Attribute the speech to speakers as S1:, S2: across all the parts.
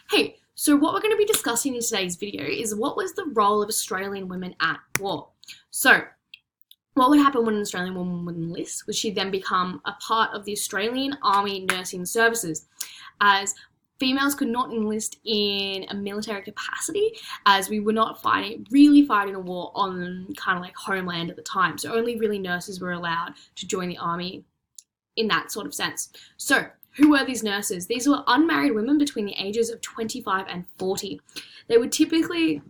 S1: Hey, so what we're going to be discussing in today's video is what was the role of Australian women at war. So, what would happen when an Australian woman would enlist? Would she then become a part of the Australian Army nursing services? As females could not enlist in a military capacity, as we were not really fighting a war on kind of like homeland at the time. So only really nurses were allowed to join the army in that sort of sense. So who were these nurses? These were unmarried women between the ages of 25 and 40. They would typically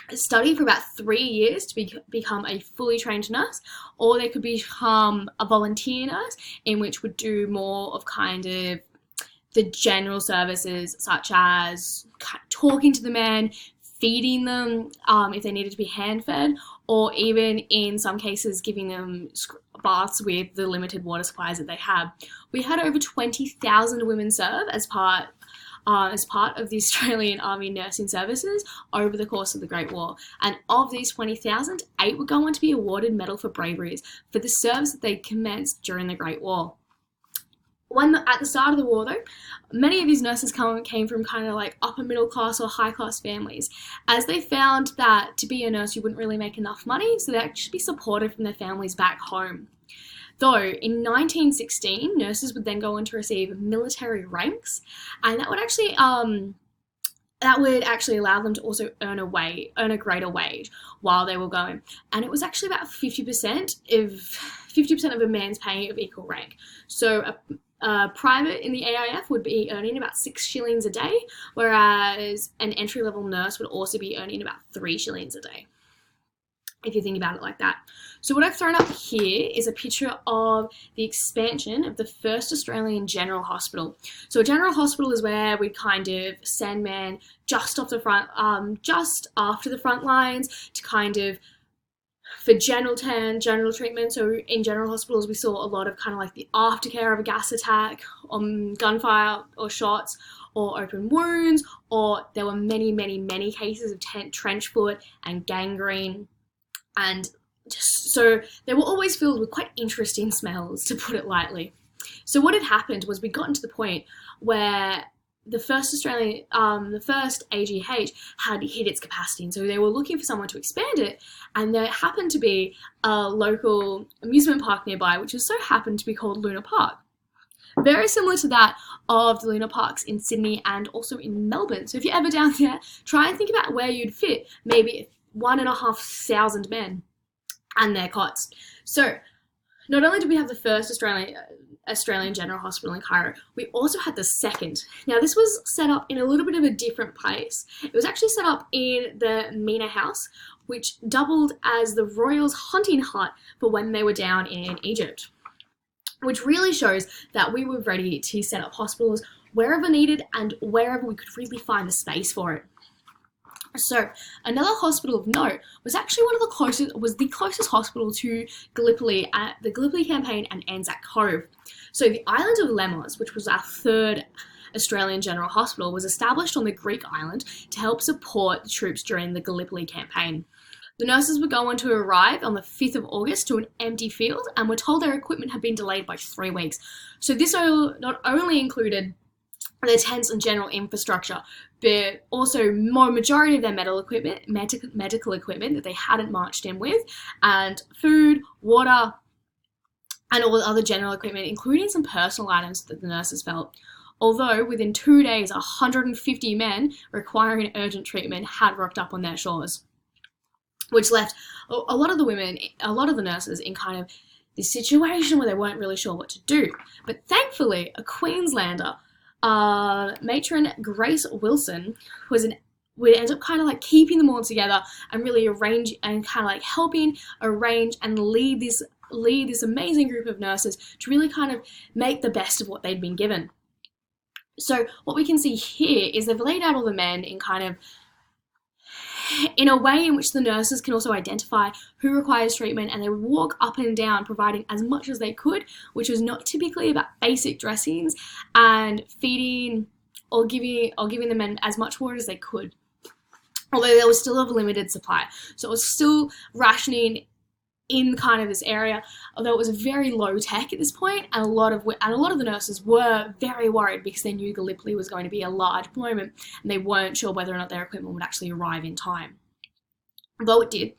S1: study for about 3 years to become a fully trained nurse, or they could become a volunteer nurse, in which would do more of kind of the general services, such as talking to the men, feeding them if they needed to be hand fed, or even in some cases giving them baths with the limited water supplies that they had. We had over 20,000 women serve as part of the Australian Army nursing services over the course of the Great War. And of these 20,000, 8 would go on to be awarded Medal for Braveries for the service that they commenced during the Great War. At the start of the war, though, many of these nurses came from kind of like upper middle class or high class families, as they found that to be a nurse you wouldn't really make enough money, so they'd actually be supported from their families back home. Though in 1916, nurses would then go on to receive military ranks, and that would actually allow them to also earn a greater wage while they were going. And it was actually about 50% of a man's pay of equal rank. So a private in the AIF would be earning about 6 shillings a day, whereas an entry-level nurse would also be earning about 3 shillings a day, if you think about it like that. So what I've thrown up here is a picture of the expansion of the first Australian General Hospital. So a general hospital is where we kind of send men just after the front lines to kind of for general treatment. So in general hospitals, we saw a lot of kind of like the aftercare of a gas attack, gunfire or shots, or open wounds, or there were many cases of trench foot and gangrene. And so they were always filled with quite interesting smells, to put it lightly. So what had happened was we'd gotten to the point where the first AGH had hit its capacity, and so they were looking for someone to expand it, and there happened to be a local amusement park nearby, which just so happened to be called Luna Park. Very similar to that of the Luna Parks in Sydney and also in Melbourne. So if you're ever down there, try and think about where you'd fit maybe 1,500 men and their cots. So not only did we have the first Australian General Hospital in Cairo, we also had the second. Now this was set up in a little bit of a different place. It was actually set up in the Mina House, which doubled as the Royals' hunting hut for when they were down in Egypt, which really shows that we were ready to set up hospitals wherever needed and wherever we could really find the space for it. So another hospital of note was actually the closest hospital to Gallipoli at the Gallipoli campaign and Anzac Cove. So the island of Lemos, which was our third Australian General Hospital, was established on the Greek island to help support the troops during the Gallipoli campaign. The nurses would go on to arrive on the 5th of August to an empty field and were told their equipment had been delayed by 3 weeks. So this not only included their tents and general infrastructure, but also majority of their medical equipment that they hadn't marched in with, and food, water, and all the other general equipment, including some personal items that the nurses felt. Although within 2 days, 150 men requiring urgent treatment had rocked up on their shores, which left a lot of the nurses in kind of this situation where they weren't really sure what to do. But thankfully, a Queenslander, matron Grace Wilson, would end up kind of like keeping them all together and really arrange and kind of like helping arrange and lead this amazing group of nurses to really kind of make the best of what they'd been given. So what we can see here is they've laid out all the men in a way in which the nurses can also identify who requires treatment, and they would walk up and down providing as much as they could, which was not typically about basic dressings and feeding or giving the men as much water as they could, although there was still a limited supply. So it was still rationing in kind of this area, although it was very low tech at this point, and a lot of the nurses were very worried because they knew Gallipoli was going to be a large deployment and they weren't sure whether or not their equipment would actually arrive in time. Though it did.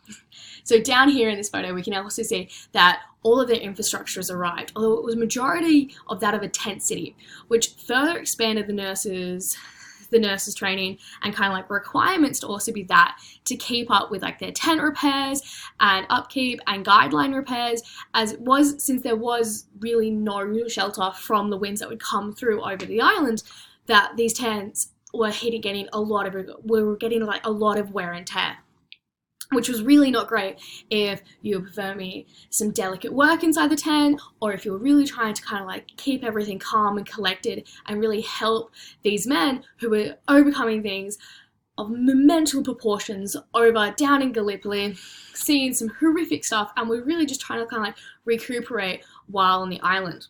S1: So down here in this photo, we can also see that all of their infrastructure has arrived, although it was majority of that of a tent city, which further expanded the nurses' training and kind of like requirements to also be that to keep up with like their tent repairs and upkeep and guideline repairs, as it was, since there was really no shelter from the winds that would come through over the island, that these tents were getting a lot of wear and tear, which was really not great if you were performing some delicate work inside the tent, or if you were really trying to kind of like keep everything calm and collected and really help these men who were overcoming things of monumental proportions over down in Gallipoli, seeing some horrific stuff, and we're really just trying to kind of like recuperate while on the island.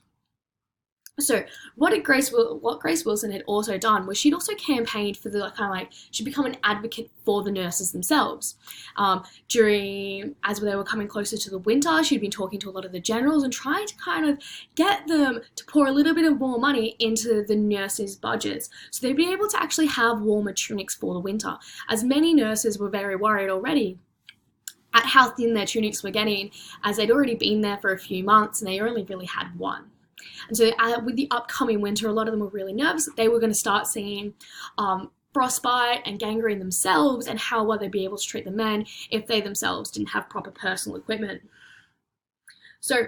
S1: So what Grace Wilson had also done was she'd also campaigned for the kind of like, she'd become an advocate for the nurses themselves. As they were coming closer to the winter, she'd been talking to a lot of the generals and trying to kind of get them to pour a little bit of more money into the nurses' budgets so they'd be able to actually have warmer tunics for the winter, as many nurses were very worried already at how thin their tunics were getting, as they'd already been there for a few months and they only really had one. And so with the upcoming winter, a lot of them were really nervous that they were going to start seeing frostbite and gangrene themselves, and how well they'd be able to treat the men if they themselves didn't have proper personal equipment. So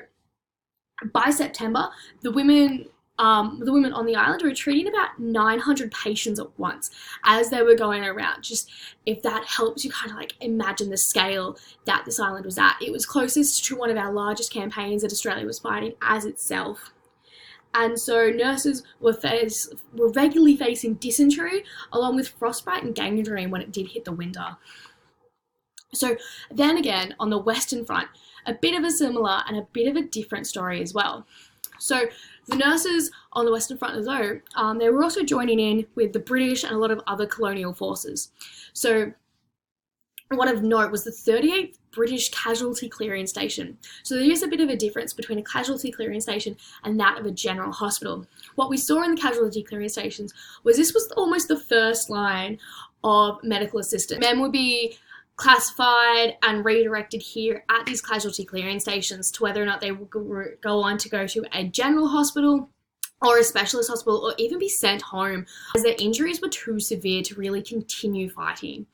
S1: by September, the women on the island were treating about 900 patients at once as they were going around. Just if that helps you kind of like imagine the scale that this island was at. It was closest to one of our largest campaigns that Australia was fighting as itself. And so nurses were regularly facing dysentery along with frostbite and gangrene when it did hit the winter. So then again, on the Western Front, a bit of a similar and a bit of a different story as well. So the nurses on the Western Front, though, they were also joining in with the British and a lot of other colonial forces. So one of note was the 38th British Casualty Clearing Station. So there is a bit of a difference between a casualty clearing station and that of a general hospital. What we saw in the casualty clearing stations was this was almost the first line of medical assistance. Men would be classified and redirected here at these casualty clearing stations to whether or not they will go on to go to a general hospital or a specialist hospital, or even be sent home as their injuries were too severe to really continue fighting.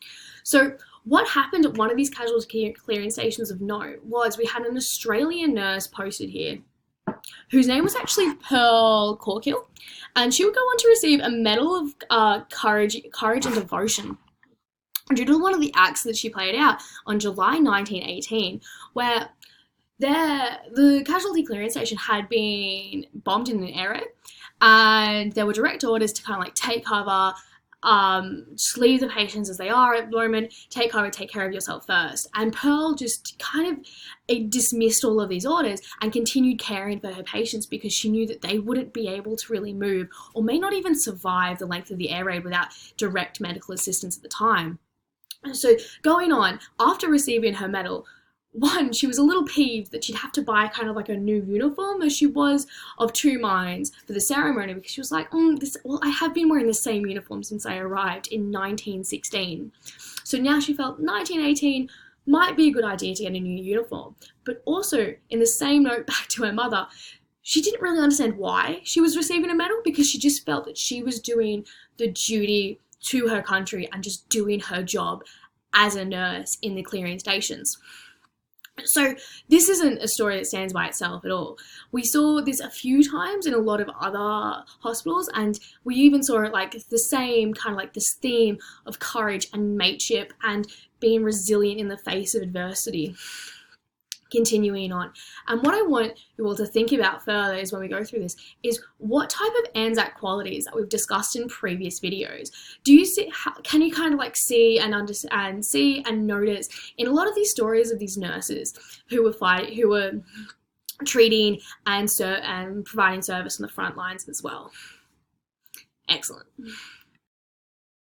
S1: So what happened at one of these casualty clearing stations of note was we had an Australian nurse posted here whose name was actually Pearl Corkill, and she would go on to receive a Medal of Courage and Devotion due to one of the acts that she played out on July 1918, where the casualty clearance station had been bombed in an area, and there were direct orders to kind of like take cover, just leave the patients as they are at the moment, take cover, take care of yourself first. And Pearl just kind of dismissed all of these orders and continued caring for her patients because she knew that they wouldn't be able to really move or may not even survive the length of the air raid without direct medical assistance at the time. So going on, after receiving her medal, one, she was a little peeved that she'd have to buy kind of like a new uniform, as she was of two minds for the ceremony, because she was like, I have been wearing the same uniform since I arrived in 1916. So now she felt 1918 might be a good idea to get a new uniform. But also, in the same note back to her mother, she didn't really understand why she was receiving a medal, because she just felt that she was doing the duty to her country and just doing her job as a nurse in the clearing stations. So this isn't a story that stands by itself at all. We saw this a few times in a lot of other hospitals, and we even saw it like the same kind of like this theme of courage and mateship and being resilient in the face of adversity. Continuing on. And what I want you all to think about further is when we go through this is what type of Anzac qualities that we've discussed in previous videos do you see? Can you kind of like see and understand, see and notice in a lot of these stories of these nurses who were treating and providing service on the front lines as well? Excellent.